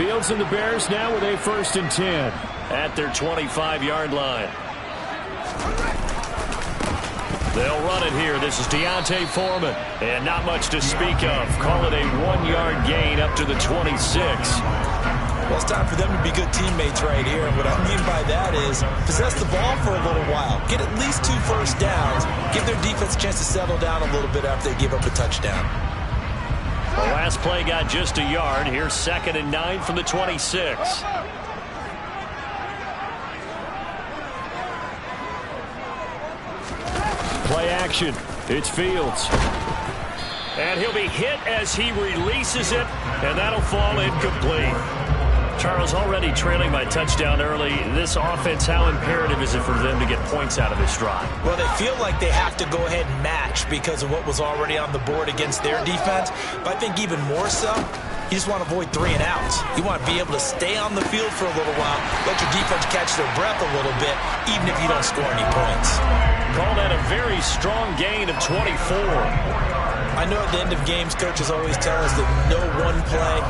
Fields and the Bears now with a 1st and 10 at their 25-yard line. They'll run it here. This is D'Onta Foreman. And not much to speak of. Call it a 1-yard gain up to the 26. Well, it's time for them to be good teammates right here. And what I mean by that is possess the ball for a little while. Get at least 2 first downs. Give their defense a chance to settle down a little bit after they give up a touchdown. The last play got just a yard. Here's 2nd and 9 from the 26. Play action. It's Fields. And he'll be hit as he releases it, and that'll fall incomplete. Charles, already trailing by touchdown early. This offense, how imperative is it for them to get points out of this drive? Well, they feel like they have to go ahead and match because of what was already on the board against their defense. But I think even more so, you just want to avoid 3 and outs. You want to be able to stay on the field for a little while, let your defense catch their breath a little bit, even if you don't score any points. Call that a very strong gain of 24. I know at the end of games, coaches always tell us that no one play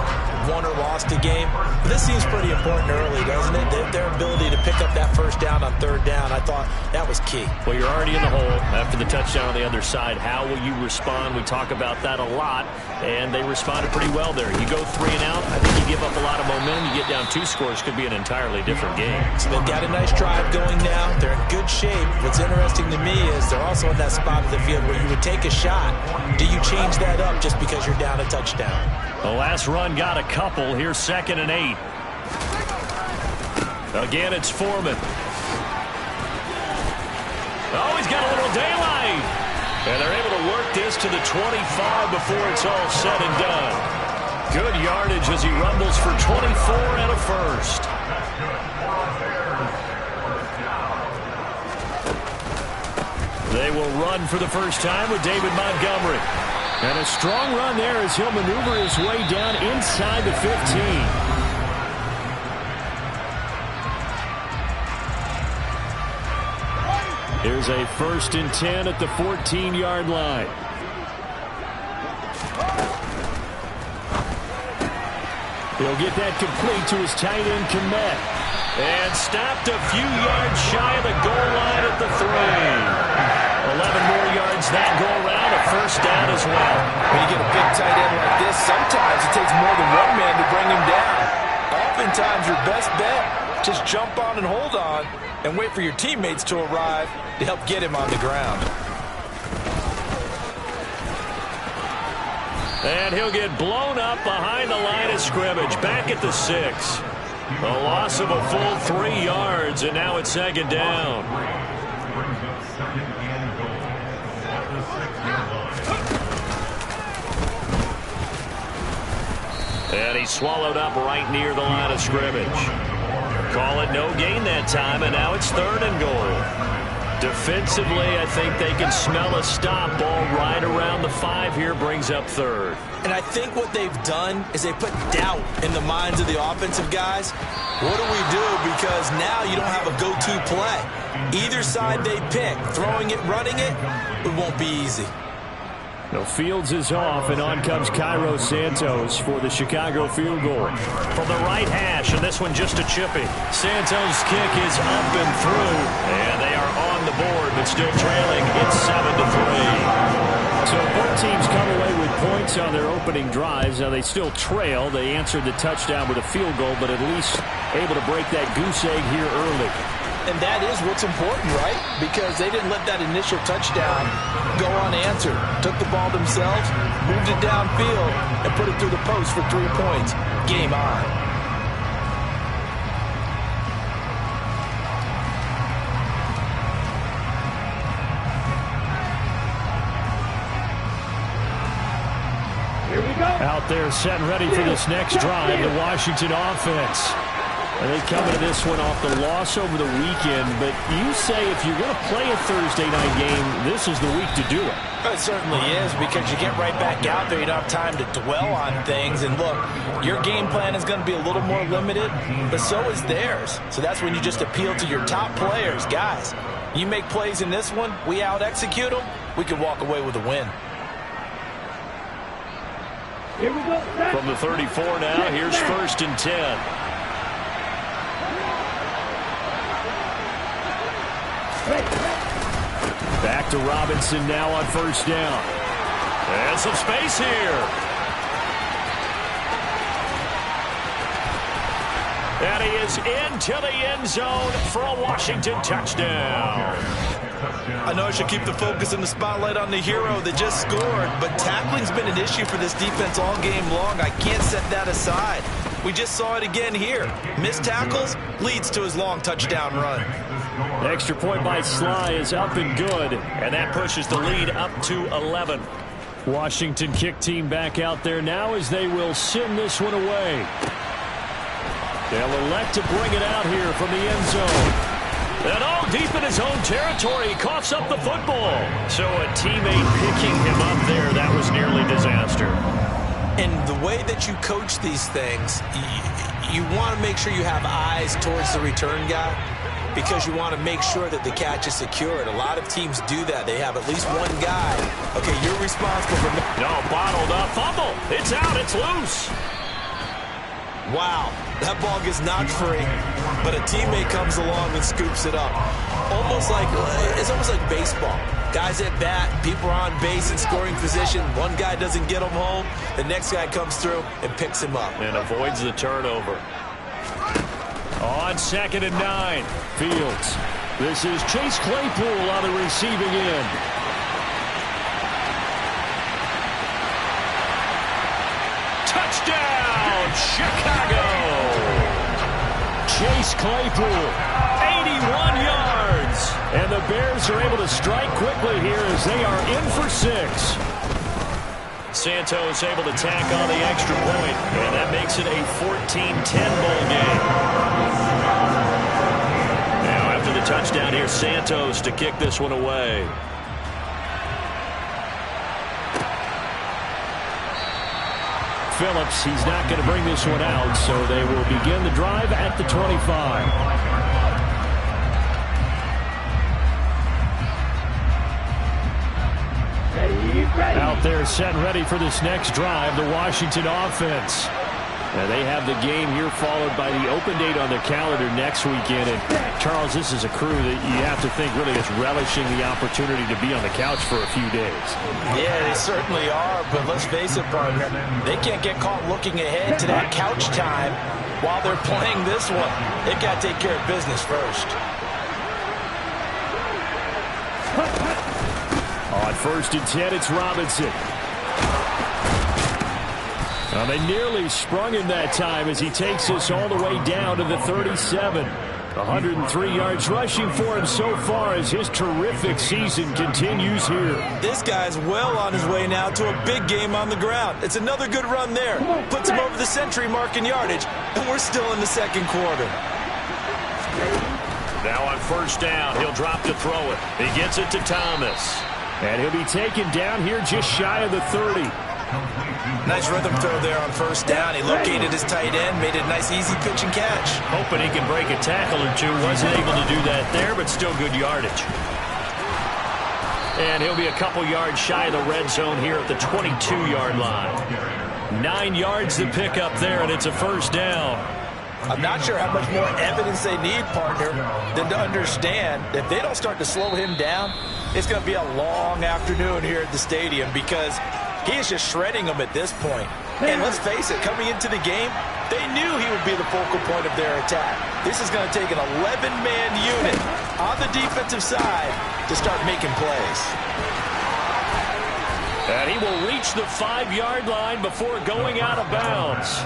won or lost a game. But this seems pretty important early, doesn't it? Their ability to pick up that first down on 3rd down, I thought that was key. Well, you're already in the hole after the touchdown on the other side. How will you respond? We talk about that a lot, and they responded pretty well there. You go 3 and out, I think you give up a lot of momentum. You get down 2 scores, could be an entirely different game. So they've got a nice drive going now. They're in good shape. What's interesting to me is they're also in that spot of the field where you would take a shot. Do you change that up just because you're down a touchdown? The last run got a couple. Here's 2nd and 8. Again, it's Foreman. Oh, he's got a little daylight. And they're able to work this to the 25 before it's all said and done. Good yardage as he rumbles for 24 and a first. They will run for the first time with David Montgomery. And a strong run there as he'll maneuver his way down inside the 15. Here's a 1st and 10 at the 14-yard line. He'll get that complete to his tight end, Kmet. And stopped a few yards shy of the goal line at the 3. 11 more yards that go around, a first down as well. When you get a big tight end like this, sometimes it takes more than one man to bring him down. Oftentimes your best bet, just jump on and hold on and wait for your teammates to arrive to help get him on the ground. And he'll get blown up behind the line of scrimmage, back at the 6. A loss of a full 3 yards, and now it's 2nd down. And he's swallowed up right near the line of scrimmage. Call it no gain that time, and now it's 3rd and goal. Defensively, I think they can smell a stop ball right around the 5 here, brings up 3rd. And I think what they've done is they put doubt in the minds of the offensive guys. What do we do? Because now you don't have a go-to play. Either side they pick, throwing it, running it, it won't be easy. No, Fields is off, and on comes Cairo Santos for the Chicago field goal. From the right hash, and this one just a chippy. Santos' kick is up and through, and they are on the board, but still trailing. It's 7-3. So both teams come away with points on their opening drives. Now they still trail. They answered the touchdown with a field goal, but at least able to break that goose egg here early. And that is what's important, right? Because they didn't let that initial touchdown go unanswered. Took the ball themselves, moved it downfield, and put it through the post for 3 points. Game on. Here we go. Out there set and ready for this next drive, the Washington offense. And they come into this one off the loss over the weekend, but you say if you're going to play a Thursday night game, this is the week to do it. It certainly is, because you get right back out there. You don't have time to dwell on things. And look, your game plan is going to be a little more limited, but so is theirs. So that's when you just appeal to your top players. Guys, you make plays in this one, we out-execute them, we can walk away with a win. From the 34 now, here's 1st and 10. Back to Robinson now on 1st down. And some space here. And he is into the end zone for a Washington touchdown. I know I should keep the focus and the spotlight on the hero that just scored, but tackling's been an issue for this defense all game long. I can't set that aside. We just saw it again here. Missed tackles leads to his long touchdown run. The extra point by Sly is up and good, and that pushes the lead up to 11. Washington kick team back out there now as they will send this one away. They'll elect to bring it out here from the end zone. And deep in his own territory, he coughs up the football. So a teammate picking him up there, that was nearly disaster. And the way that you coach these things, you want to make sure you have eyes towards the return guy because you want to make sure that the catch is secured. A lot of teams do that. They have at least one guy. Okay, you're responsible for... No, bottled up. Fumble. It's out. It's loose. Wow, that ball gets knocked free, but a teammate comes along and scoops it up. It's almost like baseball. Guys at bat, people are on base in scoring position. One guy doesn't get him home. The next guy comes through and picks him up. And avoids the turnover. On 2nd and 9, Fields. This is Chase Claypool on the receiving end. Touchdown, Chicago! Chase Claypool, 81 yards. And the Bears are able to strike quickly here as they are in for 6. Santos able to tack on the extra point, and that makes it a 14-10 ball game. Now after the touchdown here, Santos to kick this one away. Phillips, he's not going to bring this one out, so they will begin the drive at the 25. Out there set and ready for this next drive, the Washington offense. Now they have the game here followed by the open date on their calendar next weekend. And Charles, this is a crew that you have to think really is relishing the opportunity to be on the couch for a few days. Yeah, they certainly are, but let's face it, partner, they can't get caught looking ahead to that couch time while they're playing this one. They've got to take care of business first. On 1st and 10, it's Robinson. Now they nearly sprung him that time as he takes us all the way down to the 37. 103 yards rushing for him so far as his terrific season continues here. This guy's well on his way now to a big game on the ground. It's another good run there. Puts him over the century mark in yardage, and we're still in the 2nd quarter. Now on 1st down, he'll drop to throw it. He gets it to Thomas. And he'll be taken down here just shy of the 30. Nice rhythm throw there on 1st down. He located his tight end, made it a nice easy pitch and catch. Hoping he can break a tackle or two. Wasn't able to do that there, but still good yardage. And he'll be a couple yards shy of the red zone here at the 22-yard line. 9 yards to pick up there, and it's a 1st down. I'm not sure how much more evidence they need, partner, than to understand that if they don't start to slow him down, it's going to be a long afternoon here at the stadium because he is just shredding them at this point. And let's face it, coming into the game, they knew he would be the focal point of their attack. This is going to take an 11-man unit on the defensive side to start making plays. And he will reach the 5-yard line before going out of bounds.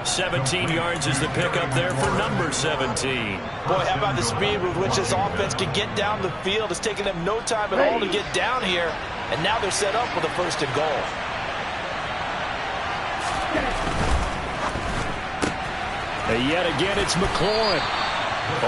17 yards is the pickup there for number 17. Boy, how about the speed with which this offense can get down the field? It's taken them no time at all to get down here, and now they're set up with a 1st and goal. And yet again, it's McLaurin.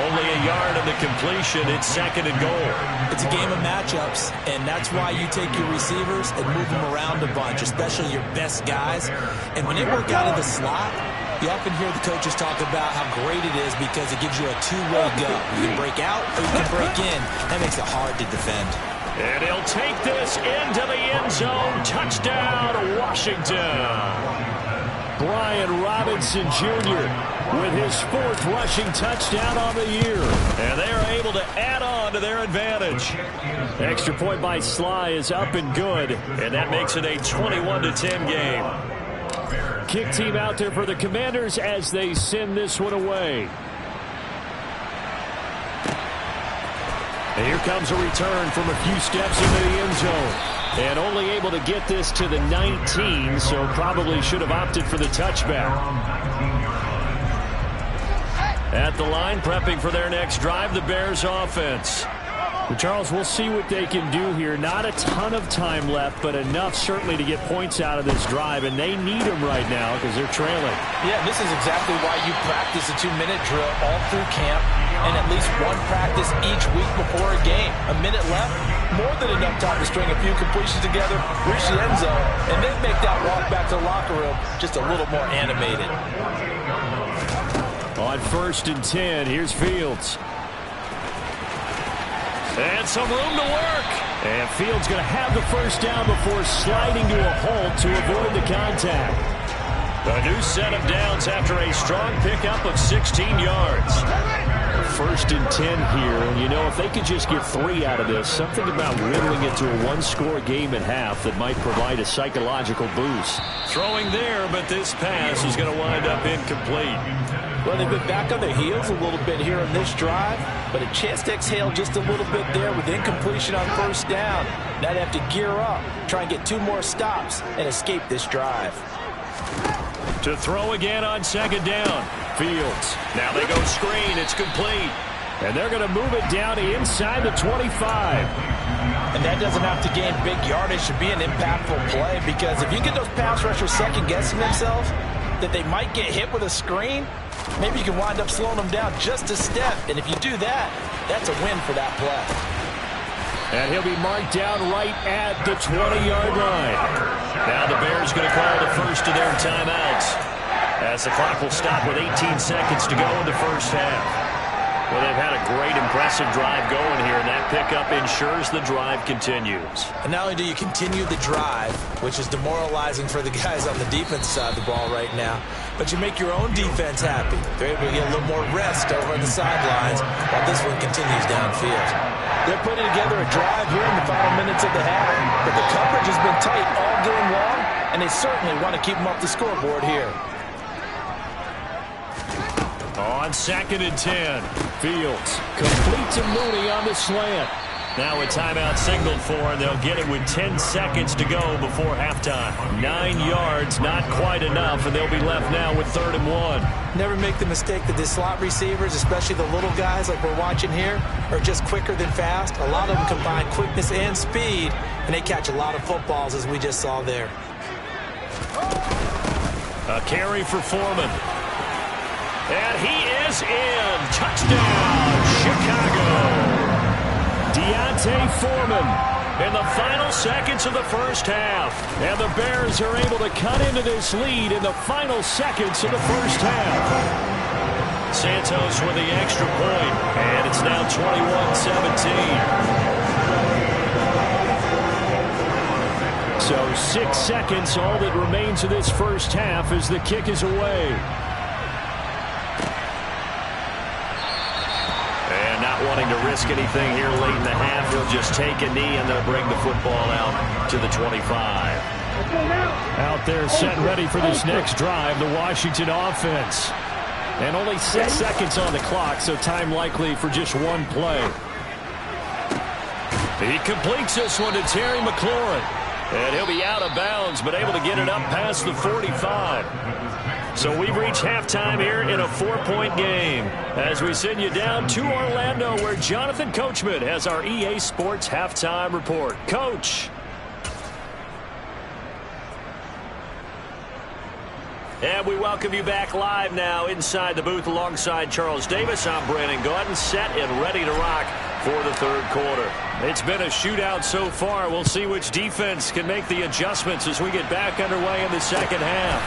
Only a yard on the completion. It's 2nd and goal. It's a game of matchups, and that's why you take your receivers and move them around a bunch, especially your best guys. And when they work out of the slot, you often hear the coaches talk about how great it is because it gives you a two-way go. You can break out or you can break in. That makes it hard to defend. And he'll take this into the end zone. Touchdown, Washington. Brian Robinson Jr. with his 4th rushing touchdown on the year. And they are able to add on to their advantage. Extra point by Sly is up and good. And that makes it a 21-10 game. Kick team out there for the Commanders as they send this one away. And here comes a return from a few steps into the end zone. And only able to get this to the 19, so probably should have opted for the touchback. At the line, prepping for their next drive, the Bears offense. Well, Charles, we'll see what they can do here. Not a ton of time left, but enough certainly to get points out of this drive, and they need them right now because they're trailing. Yeah, this is exactly why you practice a 2-minute drill all through camp and at least one practice each week before a game. A minute left, more than enough time to string a few completions together, reach the end zone, and then make that walk back to the locker room just a little more animated. On 1st and 10, here's Fields. And some room to work. And Fields going to have the first down before sliding to a halt to avoid the contact. A new set of downs after a strong pickup of 16 yards. 1st and 10 here. And, you know, if they could just get 3 out of this, something about whittling it to a 1-score game at half that might provide a psychological boost. Throwing there, but this pass is going to wind up incomplete. Well, they've been back on their heels a little bit here on this drive, but a chance to exhale just a little bit there with incompletion on 1st down. Now they have to gear up, try and get 2 more stops, and escape this drive. To throw again on 2nd down. Fields. Now they go screen. It's complete. And they're going to move it down to inside the 25. And that doesn't have to gain big yardage to be an impactful play, because if you get those pass rushers second-guessing themselves that they might get hit with a screen, maybe you can wind up slowing them down just a step. And if you do that, that's a win for that play. And he'll be marked down right at the 20-yard line. Now the Bears going to call the first of their timeouts, as the clock will stop with 18 seconds to go in the first half. Well, they've had a great, impressive drive going here, and that pickup ensures the drive continues. And not only do you continue the drive, which is demoralizing for the guys on the defense side of the ball right now, but you make your own defense happy. They're able to get a little more rest over on the sidelines while this one continues downfield. They're putting together a drive here in the final minutes of the half, but the coverage has been tight all game long, and they certainly want to keep them off the scoreboard here. On 2nd and 10, Fields complete to Mooney on the slant. Now a timeout signaled for, and they'll get it with 10 seconds to go before halftime. 9 yards, not quite enough, and they'll be left now with 3rd and 1. Never make the mistake that the slot receivers, especially the little guys like we're watching here, are just quicker than fast. A lot of them combine quickness and speed, and they catch a lot of footballs, as we just saw there. A carry for Foreman. And he is in. Touchdown, Chicago. Deontay Foreman in the final seconds of the first half. And the Bears are able to cut into this lead in the final seconds of the first half. Santos with the extra point, and it's now 21-17. So 6 seconds, all that remains of this first half as the kick is away. Wanting to risk anything here late in the half, he'll just take a knee and they'll bring the football out to the 25. Out there set ready for this next drive, the Washington offense. And only 6 seconds on the clock, so time likely for just one play. He completes this one to Terry McLaurin. And he'll be out of bounds, but able to get it up past the 45. So we've reached halftime here in a 4-point game as we send you down to Orlando, where Jonathan Coachman has our EA Sports halftime report. Coach. And we welcome you back live now inside the booth alongside Charles Davis. I'm Brandon Gaudin, set and ready to rock for the third quarter. It's been a shootout so far. We'll see which defense can make the adjustments as we get back underway in the second half.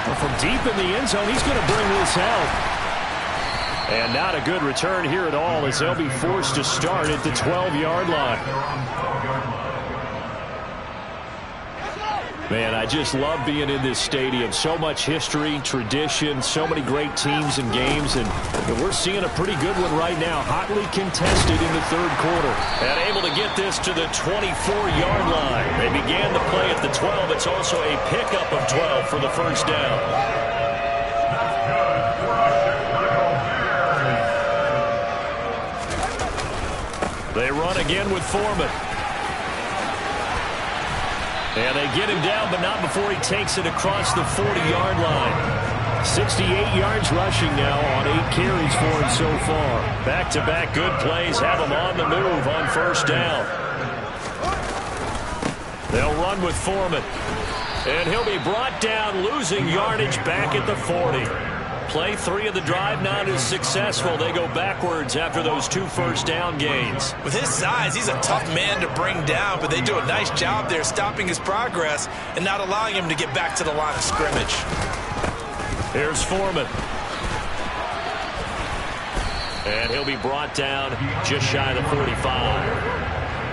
Well, from deep in the end zone, he's going to bring this out. And not a good return here at all as they'll be forced to start at the 12-yard line. Man, I just love being in this stadium. So much history, tradition, so many great teams and games, and we're seeing a pretty good one right now, hotly contested in the third quarter. And able to get this to the 24-yard line. They began the play at the 12. It's also a pickup of 12 for the first down. They run again with Foreman. And they get him down, but not before he takes it across the 40-yard line. 68 yards rushing now on 8 carries for him so far. Back-to-back good plays have him on the move on first down. They'll run with Foreman. And he'll be brought down, losing yardage back at the 40. Play 3 of the drive not as successful. They go backwards after those 2 first-down gains. With his size, he's a tough man to bring down, but they do a nice job there stopping his progress and not allowing him to get back to the line of scrimmage. Here's Foreman. And he'll be brought down just shy of the 45.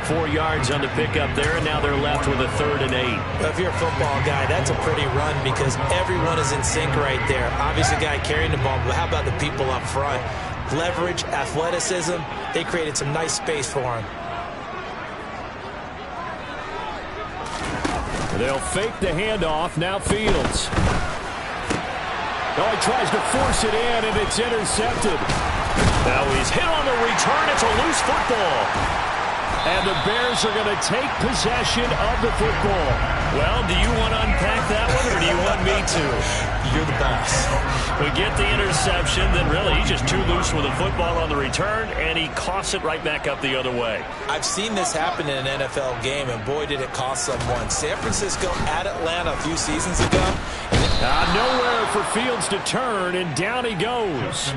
4 yards on the pickup there, and now they're left with a 3rd and 8. Well, if you're a football guy, that's a pretty run because everyone is in sync right there. Obviously, the guy carrying the ball, but how about the people up front? Leverage, athleticism, they created some nice space for him. They'll fake the handoff. Now Fields. Oh, he tries to force it in, and it's intercepted. Now he's hit on the return. It's a loose football. And the Bears are going to take possession of the football. Well, do you want to unpack that one, or do you want me to? You're the boss. We get the interception, then really he's just too loose with the football on the return, and he coughs it right back up the other way. I've seen this happen in an NFL game, and boy, did it cost someone. San Francisco at Atlanta a few seasons ago. Nowhere for Fields to turn, and down he goes.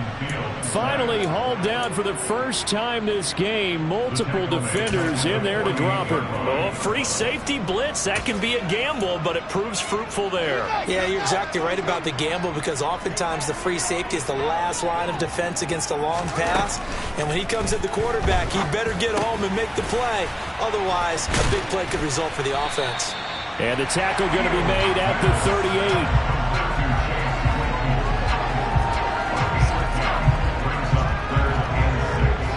Finally hauled down for the first time this game. Multiple defenders in there to drop him. Oh, free safety blitz. That can be a gamble, but it proves fruitful there. Yeah, you're exactly right about the gamble because oftentimes the free safety is the last line of defense against a long pass. And when he comes at the quarterback, he better get home and make the play. Otherwise, a big play could result for the offense. And the tackle going to be made at the 38.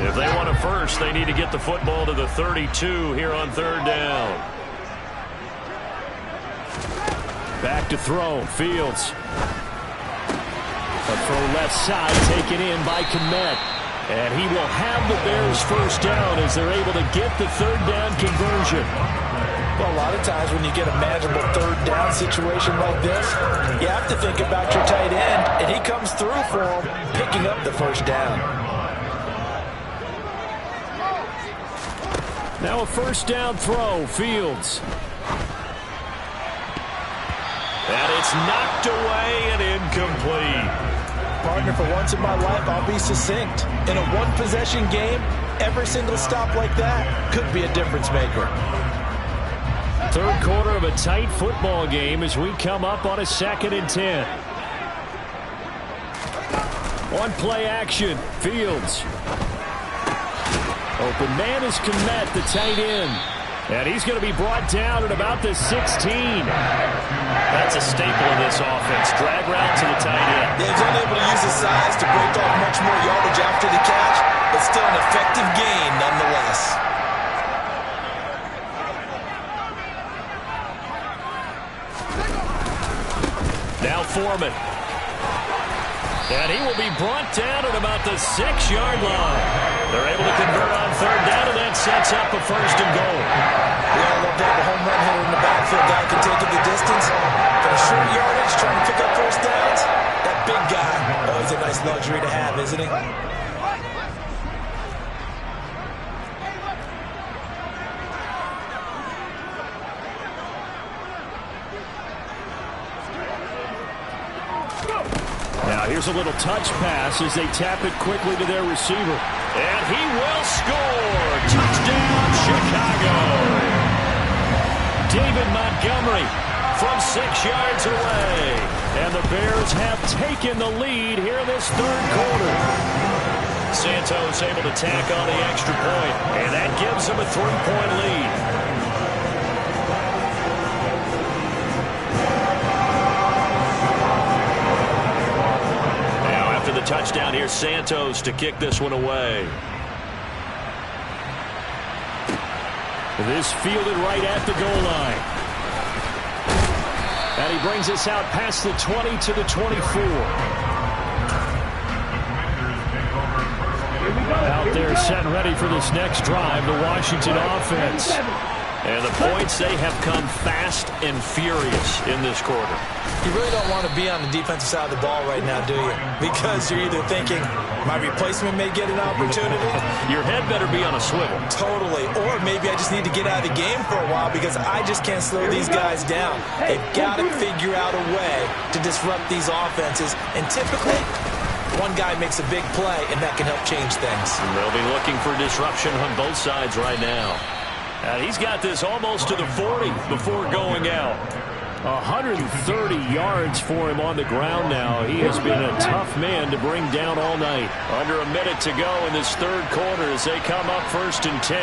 If they want a first, they need to get the football to the 32 here on 3rd down. Back to throw. Fields. A throw left side taken in by Kmet. And he will have the Bears first down as they're able to get the 3rd down conversion. Well, a lot of times when you get a manageable 3rd down situation like this, you have to think about your tight end, and he comes through for him, picking up the first down. Now a first down throw. Fields. And it's knocked away and incomplete. Partner, for once in my life, I'll be succinct. In a one-possession game, every single stop like that could be a difference maker. 3rd quarter of a tight football game as we come up on a 2nd and 10. On play action, Fields. Open man is Kmet, the tight end. And he's going to be brought down at about the 16. That's a staple of this offense. Drag route to the tight end. Yeah, he's only able to use his size to break off much more yardage after the catch, but still an effective gain nonetheless. Now Foreman. And he will be brought down at about the 6-yard line. They're able to convert on 3rd down, and that sets up a 1st and goal. Yeah, I love that. The home run hitter in the backfield. Guy can take it the distance. For short yardage, trying to pick up first downs. That big guy, always a nice luxury to have, isn't he? Now here's a little touch pass as they tap it quickly to their receiver. And he will score. Touchdown, Chicago. David Montgomery from 6 yards away. And the Bears have taken the lead here in this 3rd quarter. Santos able to tack on the extra point, and that gives them a 3-point lead. The touchdown here, Santos to kick this one away. This fielded right at the goal line. And he brings us out past the 20 to the 24. Out there set and ready for this next drive, the Washington offense. And the points, they have come fast and furious in this quarter. You really don't want to be on the defensive side of the ball right now, do you? Because you're either thinking, my replacement may get an opportunity. Your head better be on a swivel. Totally. Or maybe I just need to get out of the game for a while because I just can't slow these guys down. They've got to figure out a way to disrupt these offenses. And typically, one guy makes a big play, and that can help change things. And they'll be looking for disruption on both sides right now. And he's got this almost to the 40 before going out. 130 yards for him on the ground now. He has been a tough man to bring down all night. Under a minute to go in this third quarter as they come up 1st and 10.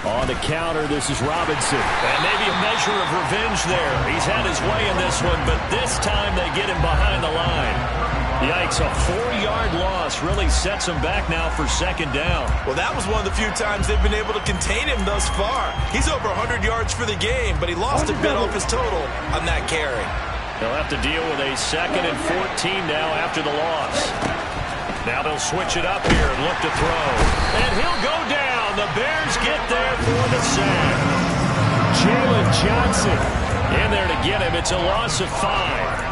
On the counter, this is Robinson. And maybe a measure of revenge there. He's had his way in this one, but this time they get him behind the line. Yikes, a 4-yard loss really sets him back now for 2nd down. Well, that was one of the few times they've been able to contain him thus far. He's over 100 yards for the game, but he lost a bit off his total on that carry. They'll have to deal with a 2nd and 14 now after the loss. Now they'll switch it up here and look to throw. And he'll go down. The Bears get there for the sack. Jalen Johnson in there to get him. It's a loss of 5.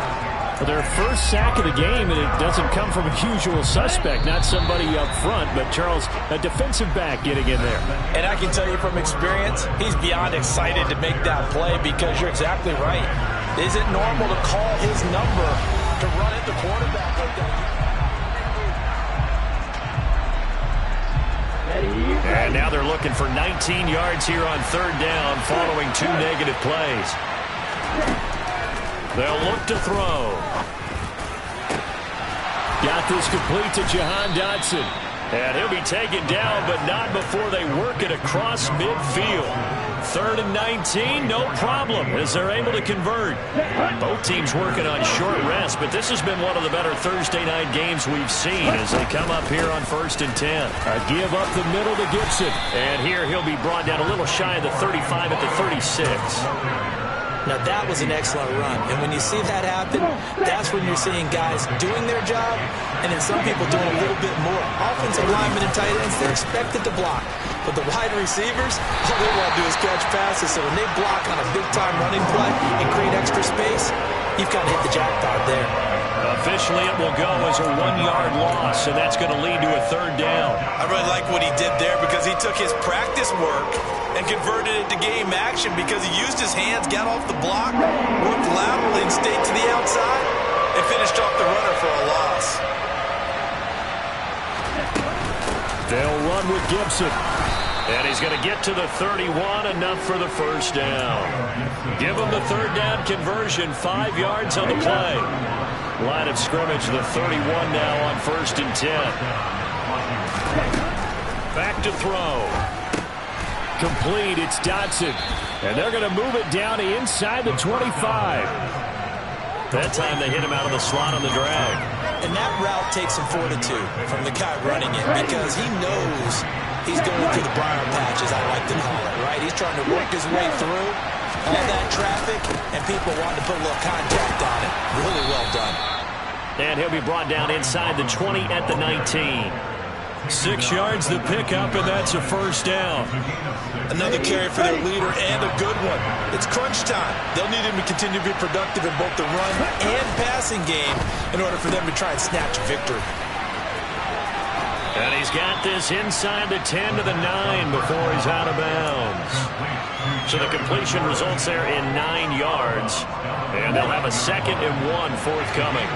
For their first sack of the game, and it doesn't come from a usual suspect, not somebody up front, but Charles, a defensive back getting in there. And I can tell you from experience, he's beyond excited to make that play because you're exactly right. Is it normal to call his number to run at the quarterback like that? And now they're looking for 19 yards here on 3rd down following 2 negative plays. They'll look to throw. Got this complete to Jahan Dotson. And he'll be taken down, but not before they work it across midfield. 3rd and 19, no problem, as they're able to convert. Both teams working on short rest, but this has been one of the better Thursday night games we've seen as they come up here on 1st and 10. A give up the middle to Gibson. And here he'll be brought down a little shy of the 35 at the 36. Now, that was an excellent run. And when you see that happen, that's when you're seeing guys doing their job and then some people doing a little bit more. Offensive linemen and tight ends, they're expected to block. But the wide receivers, all they want to do is catch passes. So when they block on a big-time running play and create extra space, you've got to hit the jackpot there. Officially, it will go as a 1-yard loss, and that's going to lead to a 3rd down. I really like what he did there because he took his practice work and converted it to game action because he used his hands, got off the block, worked laterally and stayed to the outside, and finished off the runner for a loss. They'll run with Gibson. And he's going to get to the 31, enough for the 1st down. Give him the 3rd down conversion, 5 yards on the play. Line of scrimmage, the 31 now on 1st and 10. Back to throw. Complete, it's Dotson. And they're going to move it down to inside the 25. That time they hit him out of the slot on the drag. And that route takes some fortitude from the guy running it because he knows he's going through the briar patch, as I like to call it, right? He's trying to work his way through all that traffic, and people want to put a little contact on it. Really well done. And he'll be brought down inside the 20 at the 19. 6 yards the pickup, and that's a 1st down. Another carry for their leader, and a good one. It's crunch time. They'll need him to continue to be productive in both the run and passing game in order for them to try and snatch a victory. And he's got this inside the 10 to the 9 before he's out of bounds. So the completion results there in 9 yards. And they'll have a 2nd and 1 forthcoming.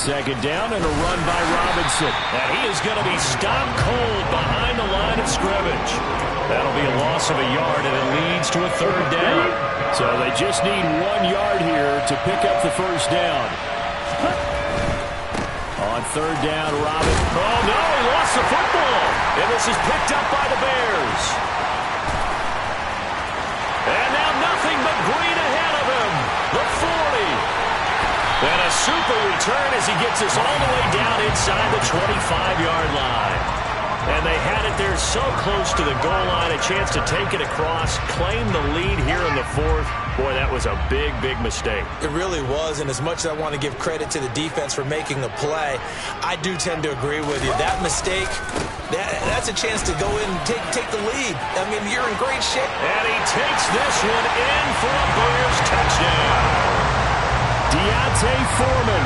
second down and a run by Robinson. And he is going to be stopped cold behind the line of scrimmage. That'll be a loss of a yard, and it leads to a third down. So they just need 1 yard here to pick up the first down. On third down, Robinson. Oh, no, he lost the football. And this is picked up by the Bears. And now nothing but green ahead of him. The 40. And a super return as he gets us all the way down inside the 25-yard line. And they had it there so close to the goal line, a chance to take it across, claim the lead here in the fourth. Boy, that was a big, big mistake. It really was, and as much as I want to give credit to the defense for making the play, I do tend to agree with you. That mistake, that's a chance to go in and take the lead. I mean, you're in great shape. And he takes this one in for a Bears touchdown. D'Onta Foreman,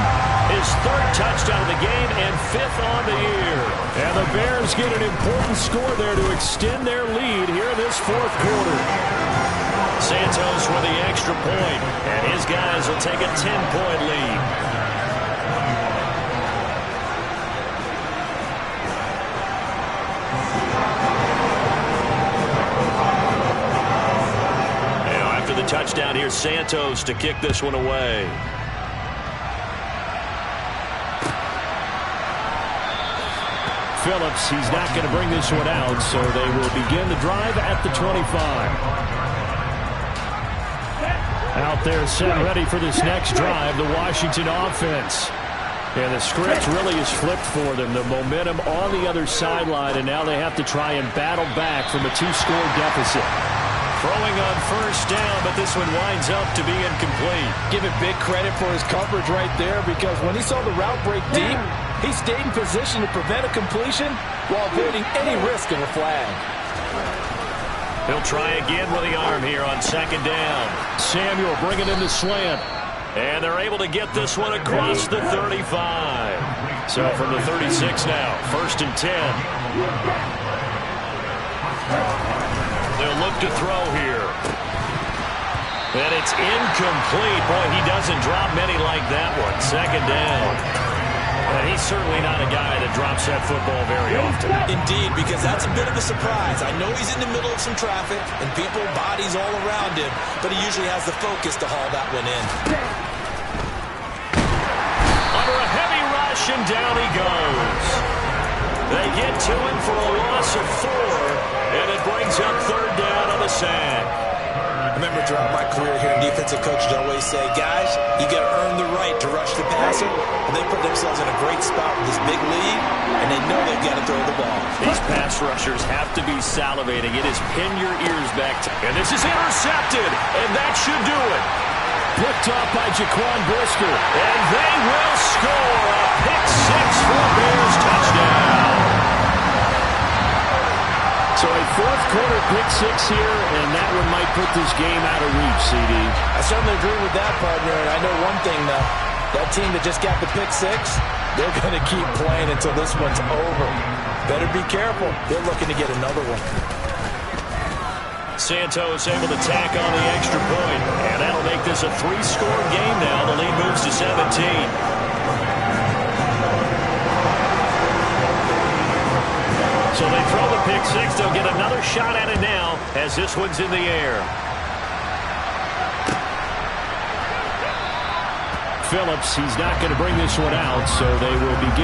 his third touchdown of the game and 5th on the year. And the Bears get an important score there to extend their lead here in this fourth quarter. Santos for the extra point, and his guys will take a 10-point lead. Now after the touchdown, here's Santos to kick this one away. Phillips, he's not going to bring this one out, so they will begin the drive at the 25. Out there set ready for this next drive, the Washington offense. And the script really is flipped for them. The momentum on the other sideline, and now they have to try and battle back from a 2-score deficit. Throwing on first down, but this one winds up to be incomplete. Give it big credit for his coverage right there, because when he saw the route break deep, he stayed in position to prevent a completion while avoiding any risk of a flag. He'll try again with the arm here on second down. Samuel bringing in the slant. And they're able to get this one across the 35. So from the 36 now, 1st and 10. They'll look to throw here. And it's incomplete. Boy, he doesn't drop many like that one. Second down. And he's certainly not a guy that drops that football very often. Indeed, because that's a bit of a surprise. I know he's in the middle of some traffic and people, bodies all around him, but he usually has the focus to haul that one in. Under a heavy rush, and down he goes. They get to him for a loss of 4, and it brings up third down on the sack. I remember throughout my career here, defensive coaches always say, guys, you got to earn the right to rush the passer. And they put themselves in a great spot with this big lead, and they know they've got to throw the ball. These pass rushers have to be salivating. It is pin your ears back. And this is intercepted, and that should do it. Picked off by Jaquan Brisker. And they will score a pick-6 for a Bears touchdown. So a fourth-quarter pick-6 here, and that one might put this game out of reach, CD. I certainly agree with that, partner. And I know one thing, though. That team that just got the pick-6, they're going to keep playing until this one's over. Better be careful. They're looking to get another one. Santos able to tack on the extra point, and that'll make this a 3-score game now. The lead moves to 17. So they throw the pick-6. They'll get another shot at it now as this one's in the air. Phillips, he's not going to bring this one out, so they will begin.